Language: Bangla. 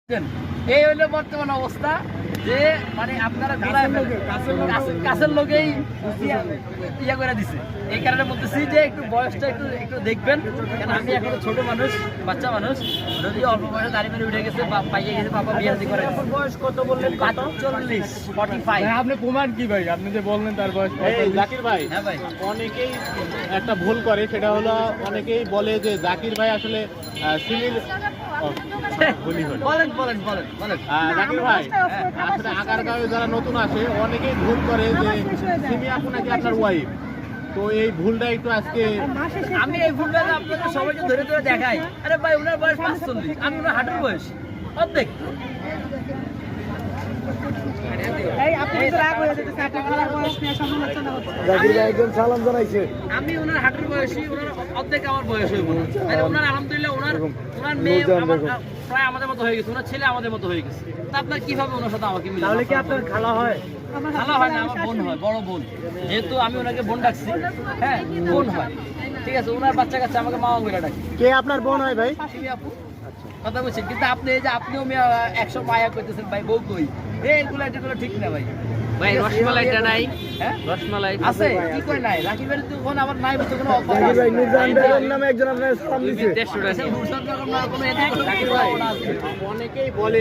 এই হইলো বর্তমান অবস্থা যে মানে আপনারা কাছের লোকেই ইয়া করে দিছে। এই কারণে বলতেছি যে একটু বয়সটা একটু একটু দেখবেন, কারণ আমি এখনো ছোট মানুষ, বাচ্চা মানুষ, যদিও অল্প বয়সে দাঁড়িয়ে মেরে উঠে গেছে, পাইয়ে গেছে, বাবা বিয়ে শাদী করে। বয়স কত বললেন? 45। আপনি প্রমাণ কি ভাই? আপনি যে বললেন তার বয়স জাকির ভাই, হ্যাঁ ভাই, অনেকেই একটা ভুল করে, সেটা হলো অনেকেই বলে যে জাকির ভাই আসলে সিমির বলেন বলেন বলেন বলেন। জাকির ভাই আসলে আগারগাঁওয়ে যারা নতুন আসে অনেকেই ভুল করে যে সিমি আপু নাকি আপনার ওয়াইফ। তো এই ভুলটা একটু আজকে আমি এই ভুলটা আপনাদের সবাইকে ধরে ধরে দেখাই। আরে ভাই ওনার বয়স 45, আমি ওনার হাঁটুর বয়স অর্ধেক। আমি ওনার হাঁটুর বয়সী, ওনার অর্ধেক আমার বয়স হইব। ওনার আলহামদুলিল্লাহ ওনার মেয়ে প্রায় আমাদের মতো হয়ে গেছে, ওনার ছেলে আমাদের মতো হয়ে গেছে। তা আপনার কিভাবে ওনার সাথে আমাকে মিলে? তাহলে কি আপনার খালা হয়? খালা হয় না, আমার বোন হয়, বড় বোন। যেহেতু আমি ওনাকে বোন ডাকছি, হ্যাঁ বোন হয়, ঠিক আছে। ওনার বাচ্চা কাচ্চা আমাকে মামা বলে ডাকে। কে আপনার বোন হয় ভাই? সিমি আপু। কথা বলছেন, কিন্তু আপনি এই যে আপনিও 100 মায়া করতেছেন ভাই, বউ কই? এগুলো ঠিক না ভাই। ভাই রসমালাইটা নাই? হ্যাঁ রসমালাই আছে, কি করে নাই? রাকিব ভাই তো ওখানে আবার নাই, বলতে কোনো অফার নামে একজন আপনার সালাম দিয়েছে। কোনো অনেকেই বলে